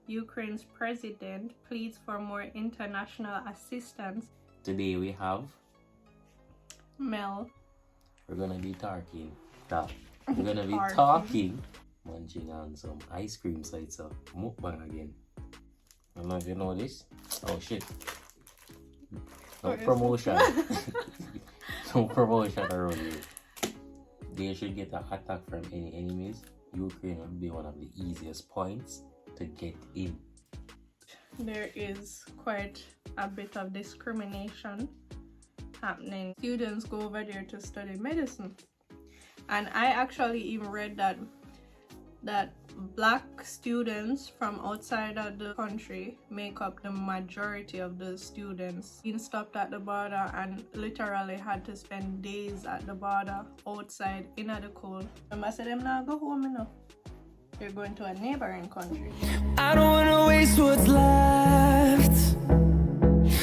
Ukraine's president pleads for more international assistance. Today we have Mel. We're gonna be talking munching on some ice cream, so it's a mukbang again. I don't know if you know this. Oh shit. No promotion. No promotion around here. They should get an attack from any enemies. Ukraine will be one of the easiest points to get in. There is quite a bit of discrimination happening. Students go over there to study medicine. And I actually even read that black students from outside of the country make up the majority of the students. Being stopped at the border and literally had to spend days at the border outside in the cold. I said them now go home enough. You're going to a neighboring country. I don't wanna waste what's left.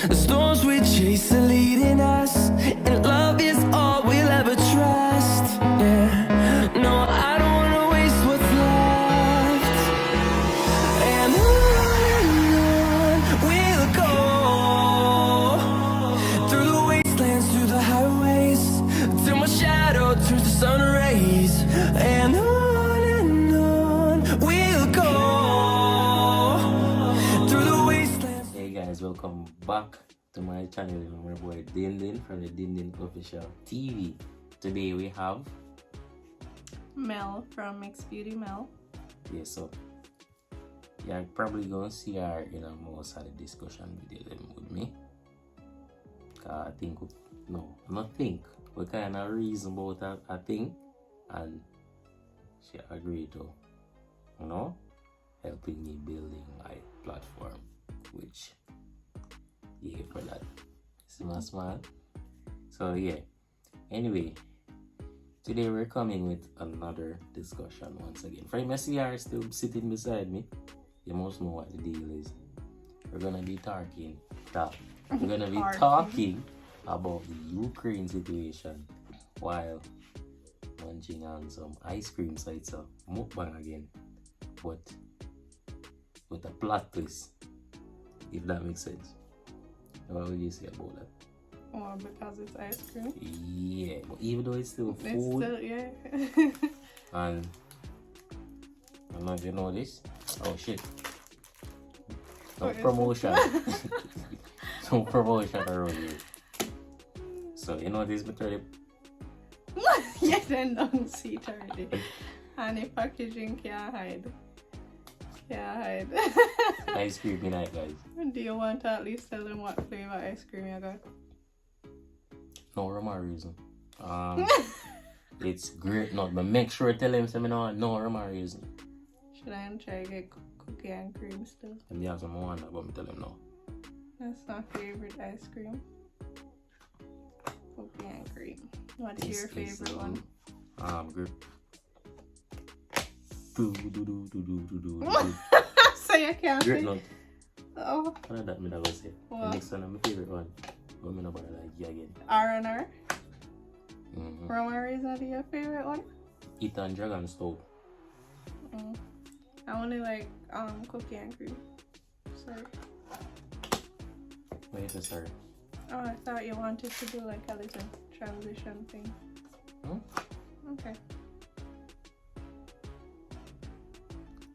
The storms we chase are leading us, and love is all we'll ever trust. Yeah, no, I don't wanna waste what's left. And on we'll go, through the wastelands, through the highways, till my shadow turns to sun rays. And on we'll go, through the wastelands. Hey guys, welcome back to my channel. I'm my boy Dindin from the Dindin Official TV. Today we have Mel from Mixed Beauty Mel. yeah, so you're probably gonna see her in most of the discussion video with me. I think we kind of reason about a thing, and she agreed to, helping me building my platform, which yeah, for that. See my smile? So yeah. Anyway, today we're coming with another discussion once again. For you see her still sitting beside me, you must know what the deal is. We're gonna be talking about the Ukraine situation while munching on some ice cream, so it's a mukbang again, but with a plot twist, if that makes sense. What would you say about that? Oh, because it's ice cream? Yeah, but even though it's still food. It's still, yeah. And I don't know if you know this. Oh shit. No promotion. No promotion around here. So you know this material. Yeah, then don't see it already. And the packaging can't hide. Ice cream tonight, guys. Do you want to at least tell them what flavor ice cream you got? No rhyme or reason. It's great nut, but make sure to tell them something no rhyme or reason. Should I try to get cookie and cream still? And they have some more on that, but I tell them no. That's my favorite ice cream. Cookie and cream. What's your favorite one? Grape. So you can't Grape say? nut. Oh. What is that me that go say? What? The next one, my favorite one. But me nobody like you again. R&R? Mm-hmm. For what reason do your favorite one? Eat and dragon stove. I only like cookie and cream. Sorry. Wait a sorry. Oh, I thought you wanted to do like a little transition thing. Okay.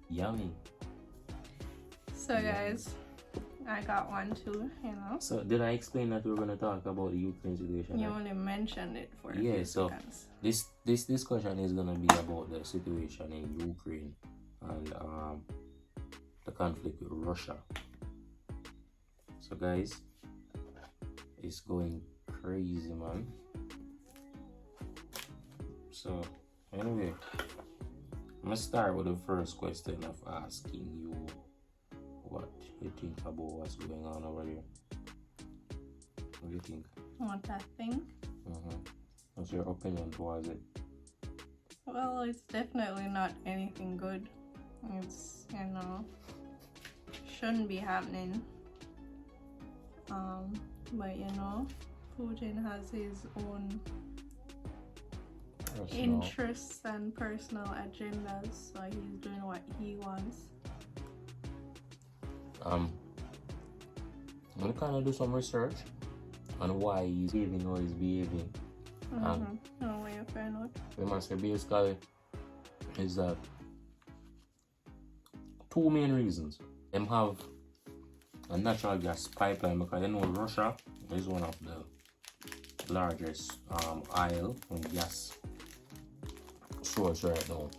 Yummy. So guys, I got one too, So did I explain that we were going to talk about the Ukraine situation? You only mentioned it for a yeah, few so seconds. this discussion is going to be about the situation in Ukraine and the conflict with Russia. So guys, it's going crazy, man. So anyway, I'm gonna start with the first question of asking you what you think about what's going on over here. What do you think? What I think? What's your opinion towards it? Well, it's definitely not anything good. It's, shouldn't be happening. But Putin has his own interests and personal agendas, so he's doing what he wants. I'm gonna kind of do some research on why he's behaving how he's behaving. No way you find out. We must say basically is that two main reasons. Them have a natural gas pipeline because they know Russia is one of the largest oil and gas source right now.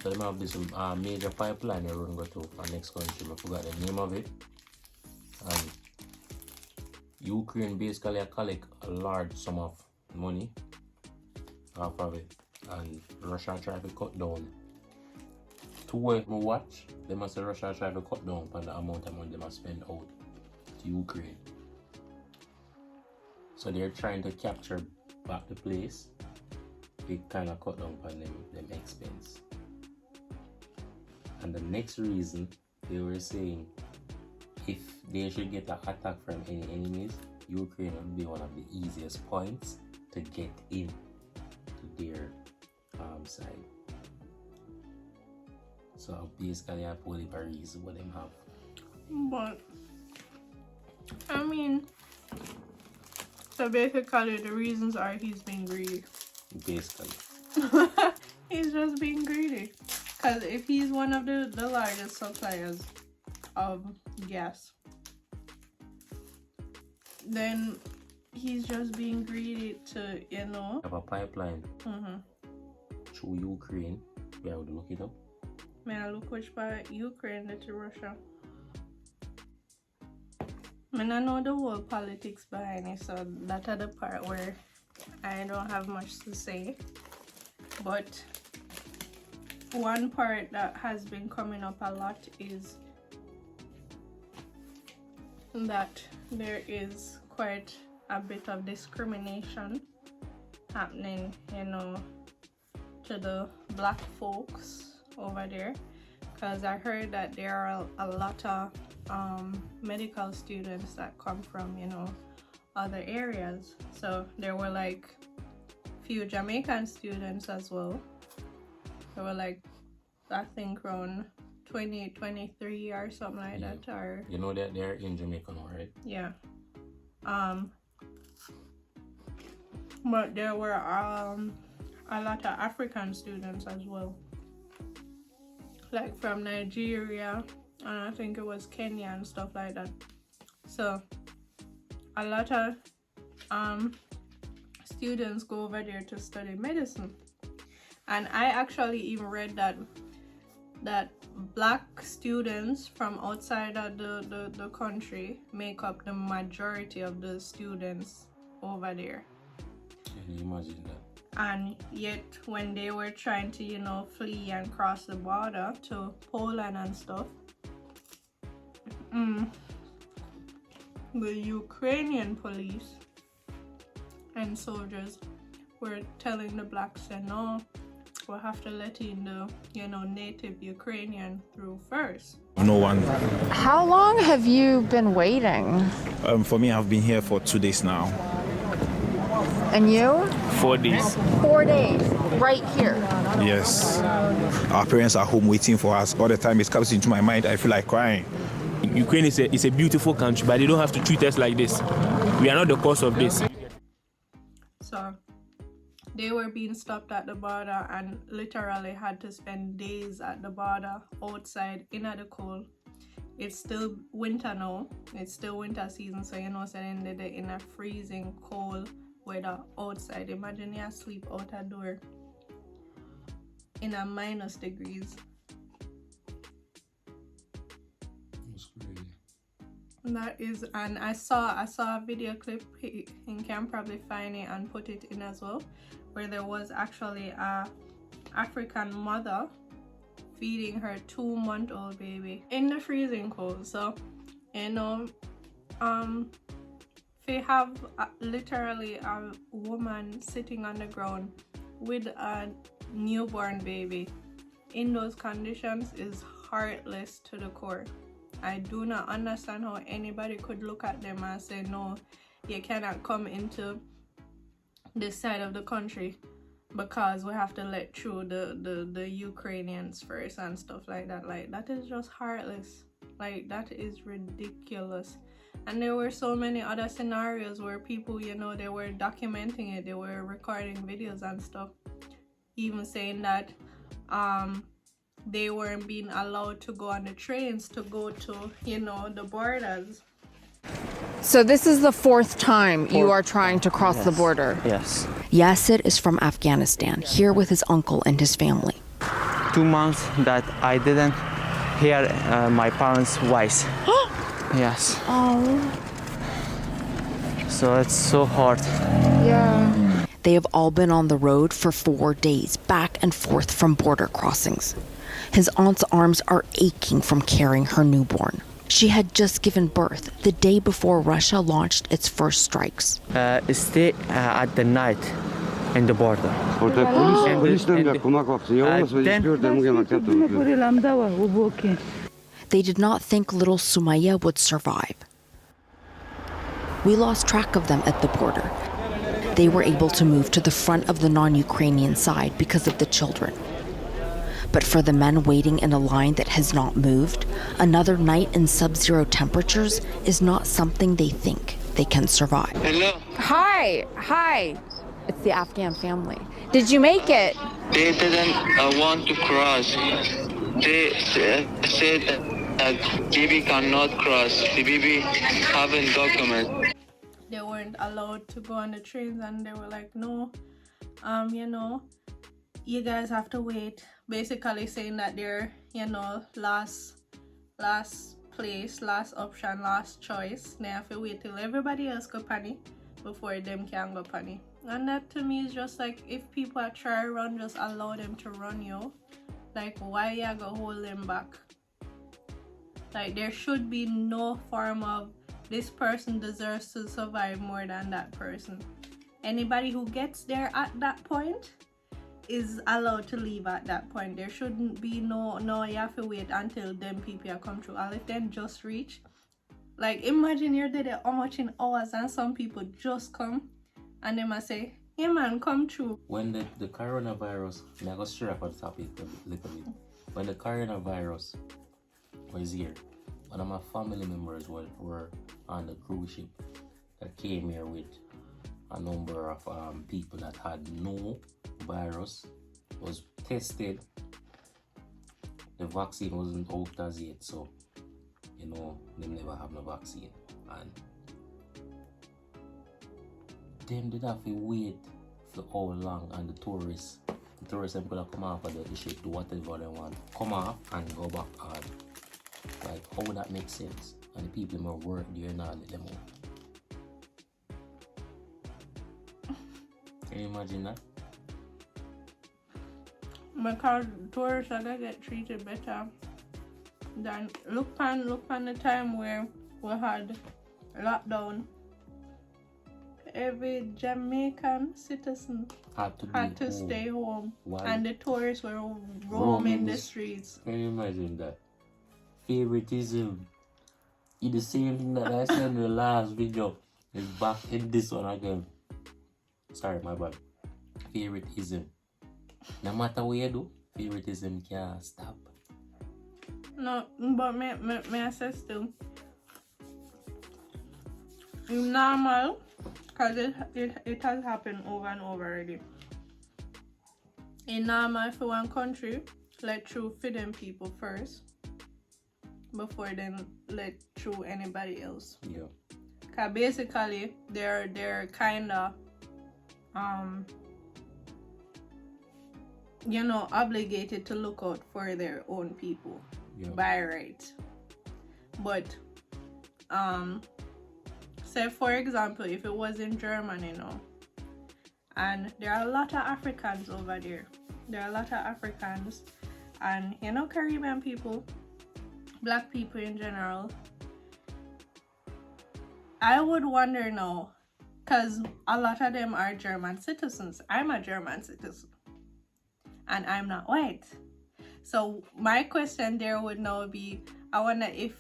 So they have this major pipeline they run go to our next country. I forgot the name of it. And Ukraine basically collect a large sum of money off of it, and Russia try to cut down. To where we watch, they must say Russia try to cut down on the amount of money they must spend out to Ukraine. So they're trying to capture back the place. They kind of cut down on them expense. And the next reason they were saying if they should get an attack from any enemies, Ukraine would be one of the easiest points to get in to their side. So basically, I put a reason what them have. But I mean, so basically, the reasons are he's being greedy. Basically, He's just being greedy. Because if he's one of the largest suppliers of gas, then he's just being greedy to, you know. have a pipeline through Ukraine. We have to look it up. May I look which part Ukraine to Russia? I mean, I know the whole politics behind it, so that's the part where I don't have much to say. But one part that has been coming up a lot is that there is quite a bit of discrimination happening, you know, to the black folks over there, because I heard that there are a lot of medical students that come from, you know, other areas. So there were like few Jamaican students as well. There were like, I think around 23 or something like that. Or you know that they're in Jamaica now, right? yeah. But there were a lot of African students as well, like from Nigeria, and I think it was Kenya and stuff like that. So a lot of students go over there to study medicine, and I actually even read that black students from outside of the country make up the majority of the students over there. Can you imagine that? And yet when they were trying to, you know, flee and cross the border to Poland and stuff, the Ukrainian police and soldiers were telling the blacks that no, we'll have to let in the, you know, native Ukrainian through first. No one. How long have you been waiting? For me, I've been here for 2 days now. And you? 4 days. 4 days, right here. Yes. Our parents are home waiting for us. All the time it comes into my mind, I feel like crying. Ukraine is a beautiful country, but they don't have to treat us like this. We are not the cause of this. So they were being stopped at the border and literally had to spend days at the border outside in the cold. It's still winter now. It's still winter season, so you know, saying so they're in a freezing cold weather outside. Imagine you sleep out a door in a minus degrees. That's crazy. That is, and I saw a video clip. You can probably find it and put it in as well, where there was actually a African mother feeding her 2-month-old baby in the freezing cold. So, you know, they have literally a woman sitting on the ground with a newborn baby in those conditions is heartless to the core. I do not understand how anybody could look at them and say, no, you cannot come into this side of the country because we have to let through the Ukrainians first and stuff like that. Like, that is just heartless. Like, that is ridiculous. And there were so many other scenarios where people, you know, they were documenting it, they were recording videos and stuff, even saying that they weren't being allowed to go on the trains to go to, you know, the borders. So this is the fourth time you are trying to cross the border. Yes. Yasser is from Afghanistan, here with his uncle and his family. 2 months that I didn't hear my parents' voice. Yes. Oh. So it's so hard. Yeah. They have all been on the road for 4 days, back and forth from border crossings. His aunt's arms are aching from carrying her newborn. She had just given birth the day before Russia launched its first strikes. Stay at the night in the border. They did not think little Sumaya would survive. We lost track of them at the border. They were able to move to the front of the non-Ukrainian side because of the children. But for the men waiting in a line that has not moved, another night in sub-zero temperatures is not something they think they can survive. Hello. Hi. Hi. It's the Afghan family. Did you make it? They didn't want to cross. They said that baby cannot cross. The baby haven't document. They weren't allowed to go on the trains, and they were like, no, you know, you guys have to wait. Basically saying that they're, you know, last place, last option, last choice. They have to wait till everybody else go panny before them can go panny. And that to me is just like, if people are trying to run, just allow them to run, yo. Like, why you gonna hold them back? Like, there should be no form of this person deserves to survive more than that person. Anybody who gets there at that point is allowed to leave at that point. There shouldn't be no you have to wait until them people come through. And if them just reach, like, imagine you're there how much in hours and some people just come and they must say, hey man, come through. When the coronavirus, I'm going to straight up on the topic a little bit. When the coronavirus was here, one of my family members were on the cruise ship that came here with a number of people that had no virus, was tested. The vaccine wasn't out as yet, so you know they never have no vaccine, and them did have to wait for how long, and the tourists them could have come off of the ship, do whatever they want, come off and go back on. Like, how would that make sense? And the people who work there now let them out. Can you imagine that? Because tourists are gonna get treated better than look on the time where we had lockdown. Every Jamaican citizen had to stay home. Why? And the tourists were roaming the streets. Can you imagine that? Favoritism. It's the same thing that I said in the last video. It's back in this one again. Sorry, my bad. Favoritism. No matter what you do, favoritism can't stop. No, but me I say still, it's normal, because it has happened over and over already. It's normal for one country let through them people first before then let through anybody else. Yeah. Cause basically they're kinda you know, obligated to look out for their own people, yeah, by right. But say for example, if it was in Germany, you know, and there are a lot of Africans over there. There are a lot of Africans, and you know, Caribbean people, black people in general. I would wonder now, because a lot of them are German citizens. I'm a German citizen, and I'm not white. So my question there would now be, I wonder if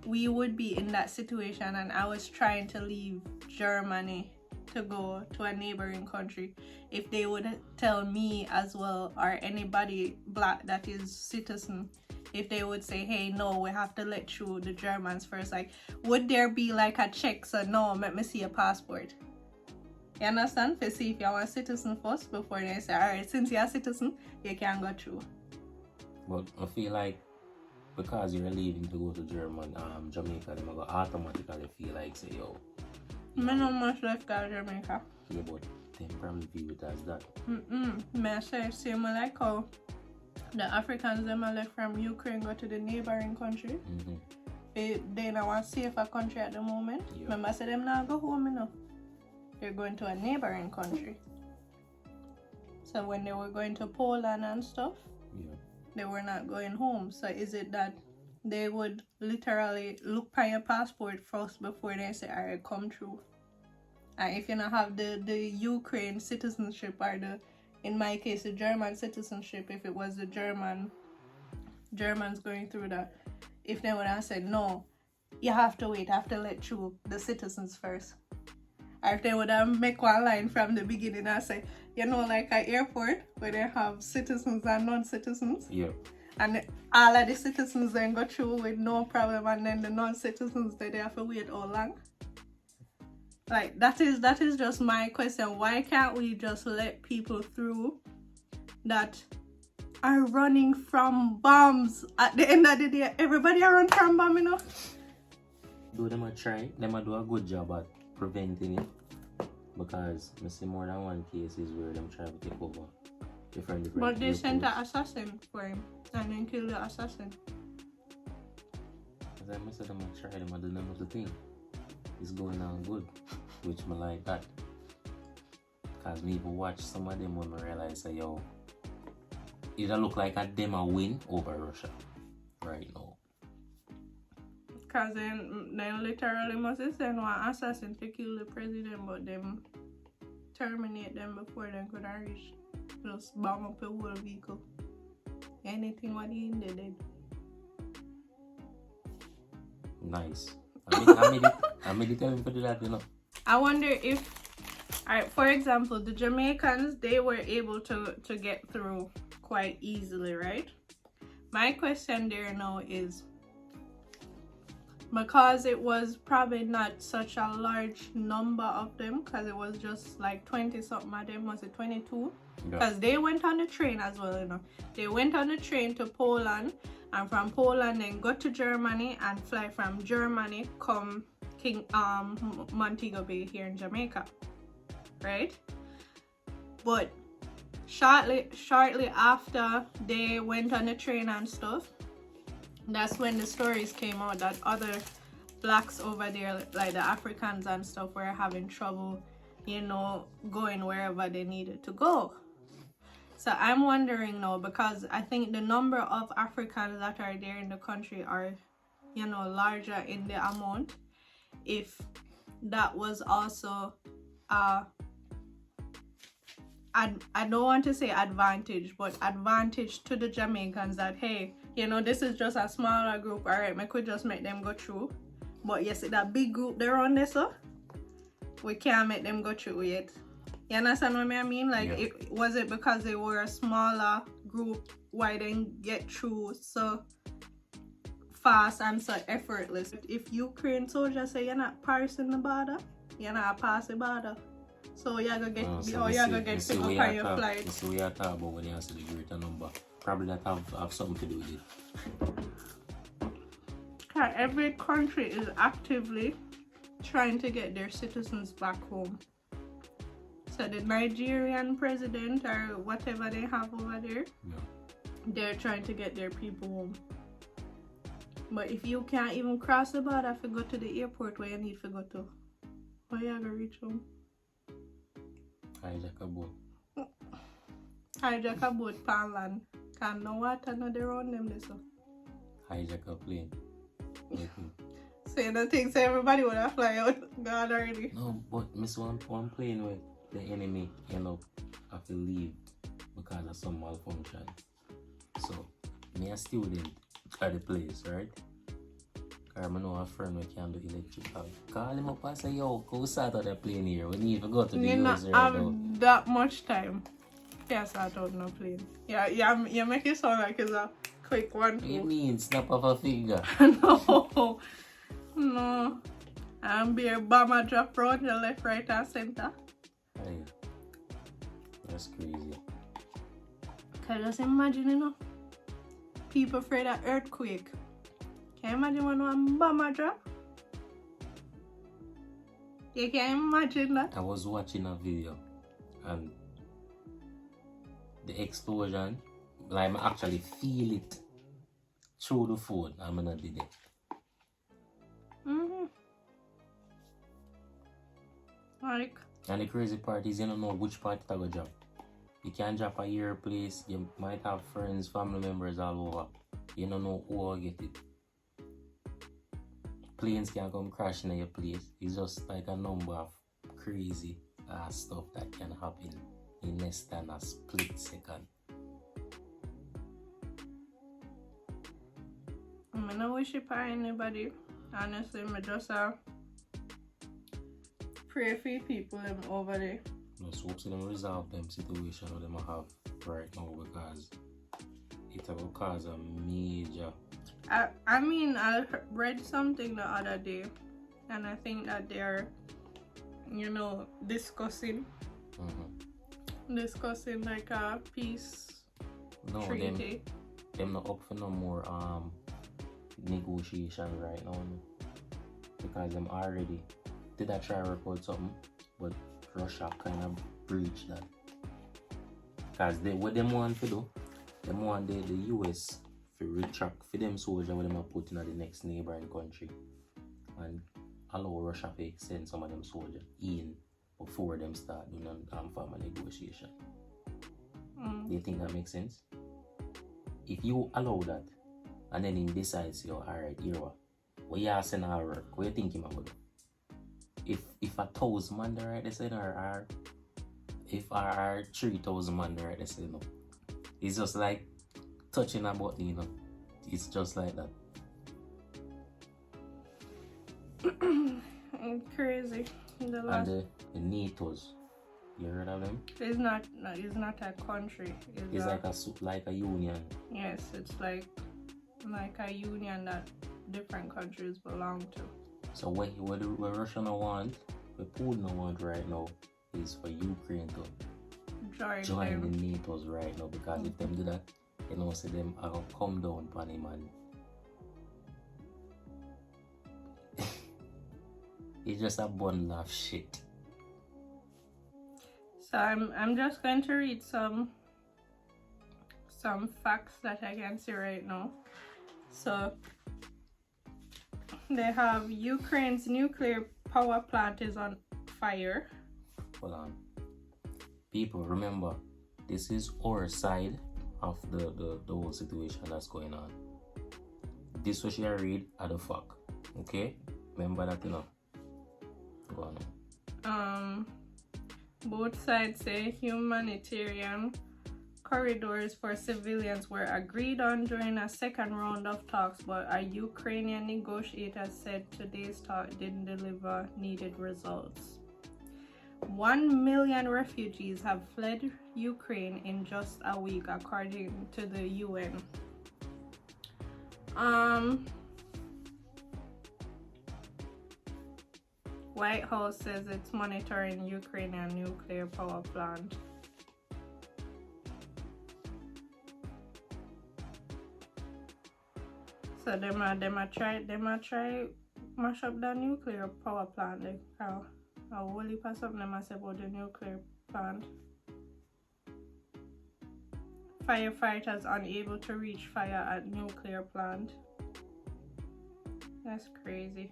we would be in that situation and I was trying to leave Germany to go to a neighboring country, if they would tell me as well, or anybody black that is citizen, if they would say, hey, no, we have to let through the Germans first, like, would there be like a check? So no, let me see a passport. You understand? To see if you're a citizen first before they say, all right, since you're a citizen, you can go through. But I feel like because you're leaving to go to Jamaica, they're gonna automatically feel like, say, yo. I not much left out of Jamaica. Yeah, but they probably view it as that. May I say, same like how the Africans them are left from Ukraine go to the neighboring country. They now a safer country at the moment. Yeah. Remember, I said them now go home enough. They're going to a neighboring country. So when they were going to Poland and stuff, Yeah. they were not going home. So is it that they would literally look at your passport first before they say, all right, come through? And if you don't have the Ukraine citizenship, or in my case, the German citizenship, if it was the Germans going through that, if they would have said, no, you have to wait, have to let through the citizens first. Or if they would have make one line from the beginning and say, you know, like an airport where they have citizens and non-citizens. Yeah. And all of the citizens then go through with no problem, and then the non-citizens, they have to wait all long. Like, that is just my question. Why can't we just let people through that are running from bombs? At the end of the day, everybody are running from bombs, you know? Do them a try, them a do a good job at preventing it, because I see more than one cases where them try to take over different But they sent airports. an assassin for him and then killed the assassin. As I said, them a try, them a do them the thing. It's going on good, which me like that. Because me even watch some of them when I realize that, yo, it look like a them a win over Russia right now. Because then literally must send one assassin to kill the president, but them terminate them before they could reach. Just bomb up a whole vehicle. Anything what he did. Nice. I made it tell him to do that, you know. I wonder if, alright, for example, the Jamaicans, they were able to get through quite easily, right? My question there now is, because it was probably not such a large number of them, because it was just like 20 something of them, was it 22? Because they went on the train as well, you know. They went on the train to Poland, and from Poland then go to Germany and fly from Germany come Montego Bay here in Jamaica, right? But shortly after they went on the train and stuff, that's when the stories came out that other blacks over there, like the Africans and stuff, were having trouble, you know, going wherever they needed to go. So I'm wondering now, because I think the number of Africans that are there in the country are, you know, larger in the amount, if that was also I don't want to say advantage, but advantage to the Jamaicans that, hey, you know, this is just a smaller group, alright, I could just make them go through. But you see that big group they're on this, so we can't make them go through yet. You understand what I mean? Like, yeah. Was it because they were a smaller group why they didn't get through so fast and so effortless? If Ukraine soldiers say you're not passing the border, you're not passing the border. So you're gonna get picked up on your flight. So we are talking about when you answer the greater number. Probably that have something to do with it. Every country is actively trying to get their citizens back home. So the Nigerian president or whatever they have over there, they're trying to get their people home. But if you can't even cross the border to go to the airport where you need to go to, how you gonna reach home? Hijack a boat. Hijack a boat, pan land. Can no water, no they run them this up. Hijack a plane. So you don't think so everybody would have fly out God already? No, but miss one plane with the enemy end up have to leave because of some malfunction. So me a student at the place, right? I know a friend who can do electric. Call him up and say, yo, go start out the plane here. We need to go to the You not US right have now. that much time. Yeah, start out no plane. Yeah, you make it sound like it's a quick one. What you mean, snap of a finger? No. No. And be a bomber drop round the left, right, and center. Hey, that's crazy. Can you just imagine, you know? People afraid of earthquake. Can you imagine when one bomber drop? You can imagine that? I was watching a video and the explosion, like I actually feel it through the phone. I'm gonna do that. Like, And the crazy part is you don't know which part to go drop. You can drop at your place, you might have friends, family members all over. You don't know who will get it. Planes can come crashing at your place. It's just like a number of crazy stuff that can happen in less than a split second. I don't wish it for anybody. Honestly, I just pray for people them over there. Just hope them resolve them situation that them have right now because it will cause a major. I mean, I read something the other day, and I think that they're, you know, discussing like a peace treaty. Them not up for no more negotiation right now because them already did I try to record something, but Russia kind of breached that because what them want to do, them want the US to retract for them soldiers what them are putting at the next neighboring country and allow Russia to send some of them soldiers in before them start doing farmer negotiation. Do you think that makes sense? If you allow that and then he decides, yo, alright, here what you are saying our work, what you think him about? If 1,000 man there right they say or if our 3,000 man there right they say no. It's just like touching a button, you know. It's just like that. Crazy. And the NATO's, you heard of them? It's not a country. It's like a union. Yes, it's like a union that different countries belong to. So what Russia no want, what Putin no want right now is for Ukraine to join the NATO's right now because if them do that, you know, so them are gonna come down upon him and it's just a bundle of shit. So I'm just going to read some facts that I can see right now. So they have Ukraine's nuclear power plant is on fire. Hold on. People, remember, this is our side of the whole situation that's going on. This what you read at the fuck. Okay? Remember that, you know. Go on. Both sides say humanitarian corridors for civilians were agreed on during a second round of talks, but a Ukrainian negotiator said today's talk didn't deliver needed results. 1 million refugees have fled Ukraine in just a week, according to the UN. White House says it's monitoring Ukrainian nuclear power plant. So they might try mash up the nuclear power plant. Like how will you pass up them say about the nuclear plant? Firefighters unable to reach fire at nuclear plant. That's crazy.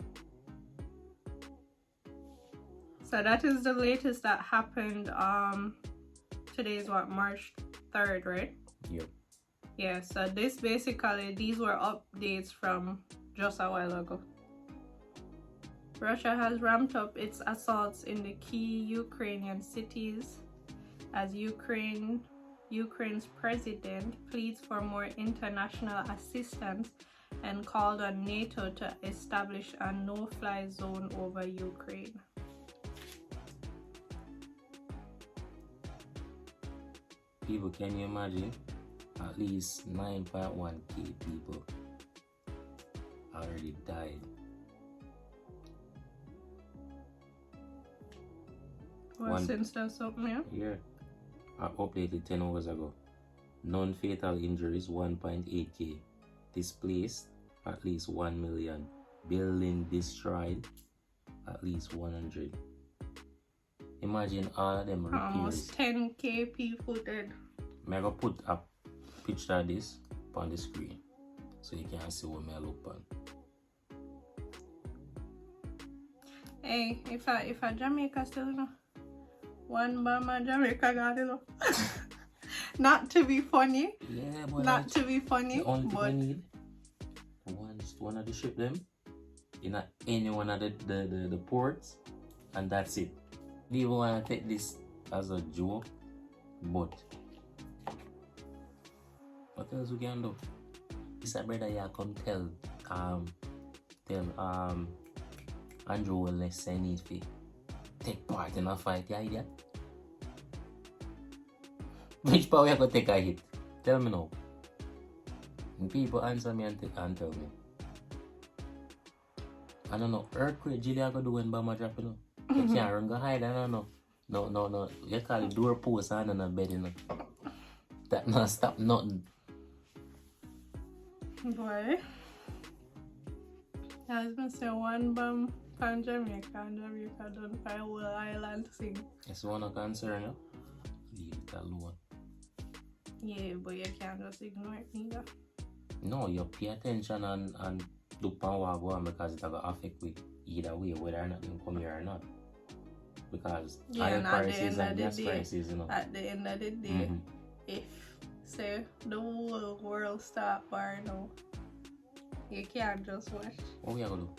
So that is the latest that happened. Today is what, March 3rd, right? Yep. Yeah, so these were updates from just a while ago. Russia has ramped up its assaults in the key Ukrainian cities as Ukraine's president pleads for more international assistance and called on NATO to establish a no-fly zone over Ukraine. People, can you imagine? At least 9.1k people already died. Well, since that's something, yeah. I updated 10 hours ago. Non-fatal injuries 1.8k. Displaced at least 1 million. Building destroyed at least 100. Imagine all of them repairs. almost 10k people dead. I'm gonna put a picture of this on the screen so you can see what I look on. Hey, if I Jamaica still, you know, one bomb and Jamaica got it up. Not to be funny. Yeah, but not to be funny. The only thing but we need one of the ship them in any one of the ports, and that's it. They even want to take this as a joke, but what else we can do? This a brother here come tell Andrew will let send it to take part in a fight, yeah, idea? Which part we are gonna take a hit? Tell me now. And people answer me and tell me. I don't know, earthquake Julia gonna do when Bama drop, you know? You can't run go hide, I don't know. No. You call it doorpost and on a bed, you know. That not stop nothing. boy, I was gonna say one bomb from Jamaica and Jamaica done for a whole island thing. It's one of concern, you. Leave it alone. Yeah, but you can't just ignore it neither. No, you pay attention and look on what go on because it will affect with either way, whether or not you come here or not. Because higher prices and gas prices, you know. At the end of the day, if say the whole world start war now, you can't just watch. What we are gonna do?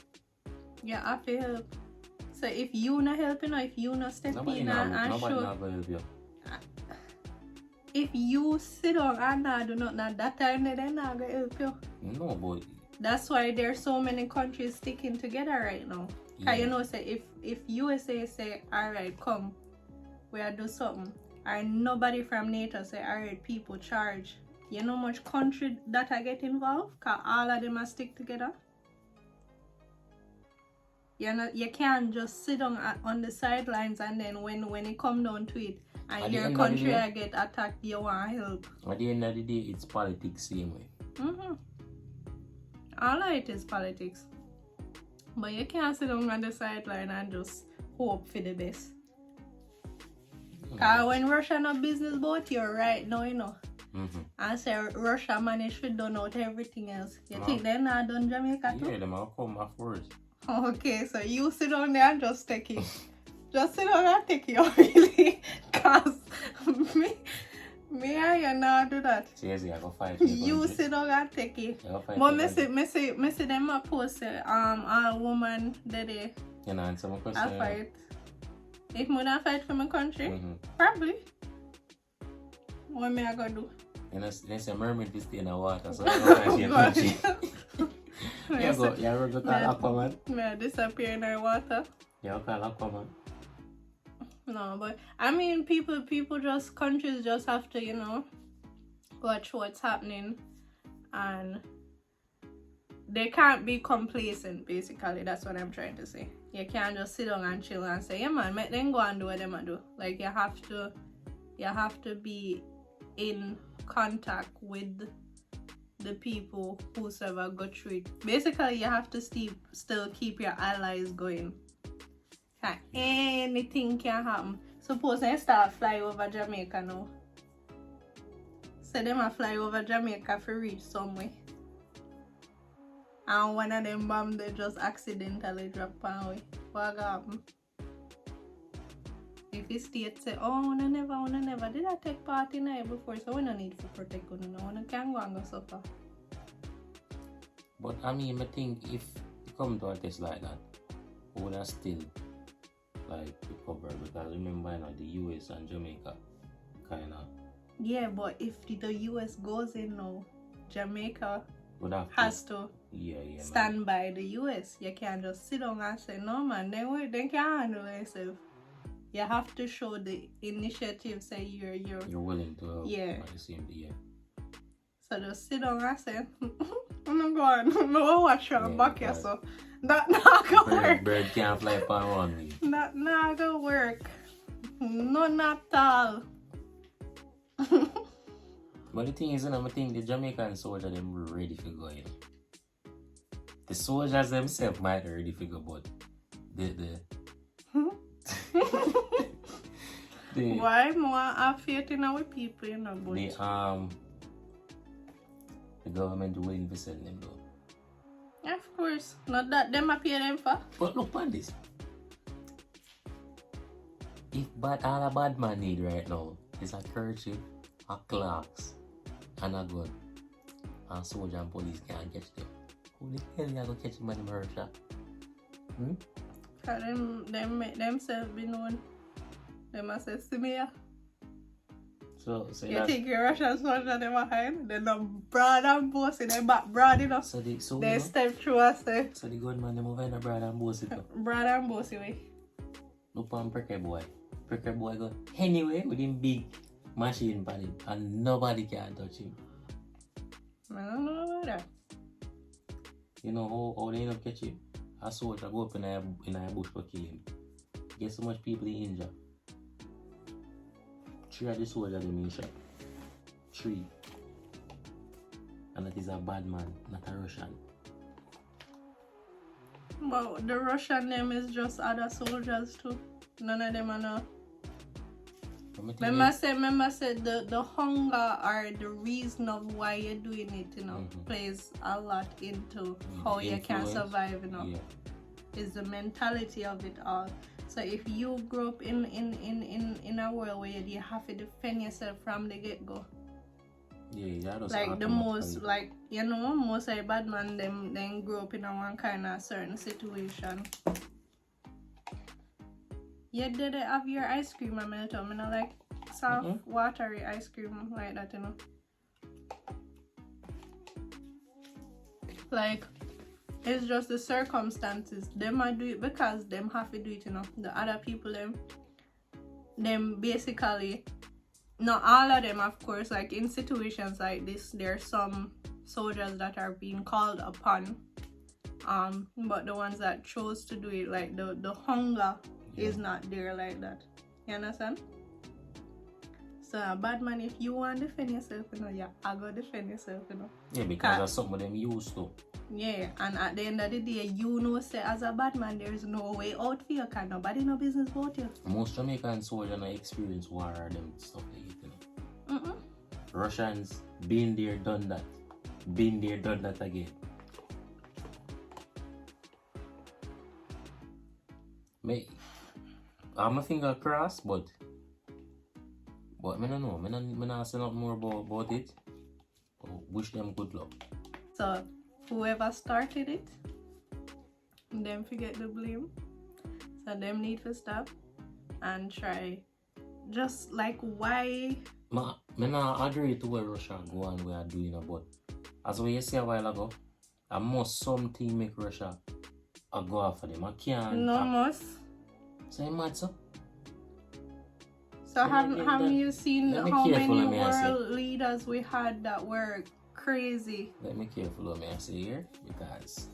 You have to help. So if you not helping or if you not stepping in and nobody show, not gonna help you. if you sit down and not do nothing at that time, then they're not gonna help you. No, but That's why there's so many countries sticking together right now. Cause you know, say if USA say, alright, come, we'll do something, and nobody from NATO say, alright, people charge. You know how much country that I get involved? Cause all of them are stick together. You can't just sit on the sidelines and then when it come down to it and your country I get attacked, you want help. At the end of the day, it's politics same way. All of it is politics. But you can't sit on the sideline and just hope for the best. Because when Russia not business about you right now, you know. And say Russia managed to done out everything else. You think they're not done Jamaica too? Yeah, them will come afterwards. Okay, so you sit down there and just take it. Just sit down and take it, really. Because me and you not do that. Seriously, I go fight. You sit down and take it. But me see them a post a woman that they you know, answer my question. I fight. If I don't fight for my country, probably. What me I gonna do? And there's a mermaid this stay in the water, so I don't fight your country. You ever go call Aquaman? May I disappear in the water? You ever call Aquaman? No, but I mean, countries just have to, you know, watch what's happening, and they can't be complacent. Basically, that's what I'm trying to say. You can't just sit down and chill and say, yeah man, make them go and do what they do. Like you have to be in contact with the people whosoever go through it. Basically, you have to still keep your allies going. Anything can happen. Suppose they start fly over Jamaica now. So them a fly over Jamaica for reach somewhere. And one of them bombs they just accidentally drop away. What happen? If the state say, oh, I never did I take part in it before, so we don't need to protect you, no one can go and go suffer. But I mean, I think if you come to a test like that, we would have still like recover, because remember, you know, the US and Jamaica kind of. Yeah, but if the US goes in now, Jamaica has to man. stand by the US. You can't just sit down and say, no man, they can't handle themselves. You have to show the initiative, say you're willing to help. Yeah. At the same time. So just sit down and say, I'm not going, no watch your back here, so that not gonna work. Bird can't fly upon one way. That not gonna work. None at all. But the thing is, I think the Jamaican soldiers them ready to go in. The soldiers themselves might ready to go, but why more have faith in our people, you know, but the government willing to send them though. of course, not that them appear them for. But look on this. If all a bad man need right now is a kerchief, a clocks, and a gun, and soldier and police can't catch them, who the hell you gonna catch him at the murder? Cause them make themselves be known. Them a say, see me here. So You think your Russian soldier them a hide? They no broad and bossy, they back broad enough. So they step through and say. So the gunman them over in the brother and boss it up. Broad and bossy way. Look on Pricker boy. Pricker boy go anyway with him big machine pan him and nobody can touch him. I don't know about that. You know how they end up catch him? A soldier go up in a bush to kill him. Guess how much people he injure? 3 of the soldiers them in shot. 3. And that is a bad man, not a Russian. But the Russian name is just other soldiers too. None of them are no. Remember say the hunger or the reason of why you're doing it, you know, plays a lot into how you can survive, you know. Yeah. Is the mentality of it all. So if you grow up in a world where you have to defend yourself from the get-go. Yeah, that's like the most, like, you know, most of the bad man them grow up in a one kind of certain situation. You did have your ice cream and melt up, you know, like soft, watery ice cream like that, you know. Like, it's just the circumstances. Them might do it because them have to do it, you know. The other people, them basically, not all of them, of course, like in situations like this, there are some soldiers that are being called upon. But the ones that chose to do it, like the hunger is not there like that. You understand? So a bad man, if you want to defend yourself, you know, yeah, I go defend yourself, you know. Yeah, because that's something them used to. Yeah, and at the end of the day, you know, say as a bad man, there is no way out for you, because nobody no business about you. Most Jamaican soldiers don't experience war or them stuff like it, you know. Russians, been there, done that. Been there, done that again. I'm a finger crossed, but I don't know. I not say nothing more about it. Wish them good luck. So whoever started it, them forget the blame. So them need to stop and try. Just like why? I not agree to what Russia go on we are doing, but as we say a while ago, I must something make Russia go after them. I can't. No must. So mad so. So have you seen how many world leaders we had that were crazy? Let me careful what I say here, because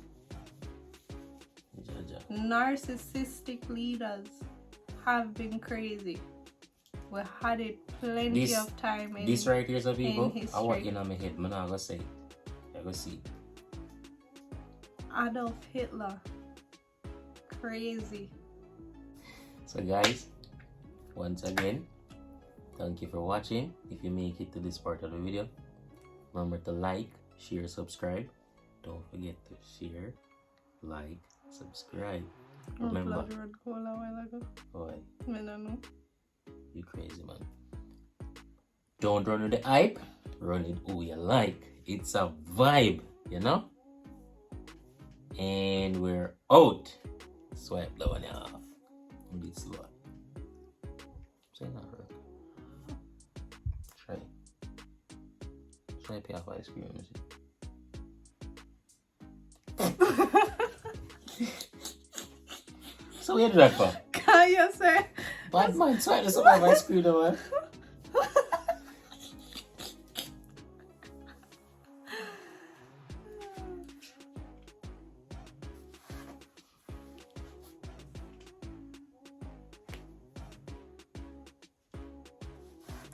narcissistic leaders have been crazy. We had it plenty of time in this right here, so people, I work in my head. I'm not gonna say it. I go see it. Adolf Hitler. Crazy. So guys, once again, thank you for watching. If you make it to this part of the video, remember to like, share, subscribe. Don't forget to share, like, subscribe. Remember. Why? I don't know. You crazy man. Don't run with the hype, run it who you like. It's a vibe, you know? And we're out. Swipe the one off. This one. Say not right. Try pay off ice cream. So where did that for? Can you say? Bad man, try to survive ice cream, though, man.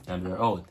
And we're out.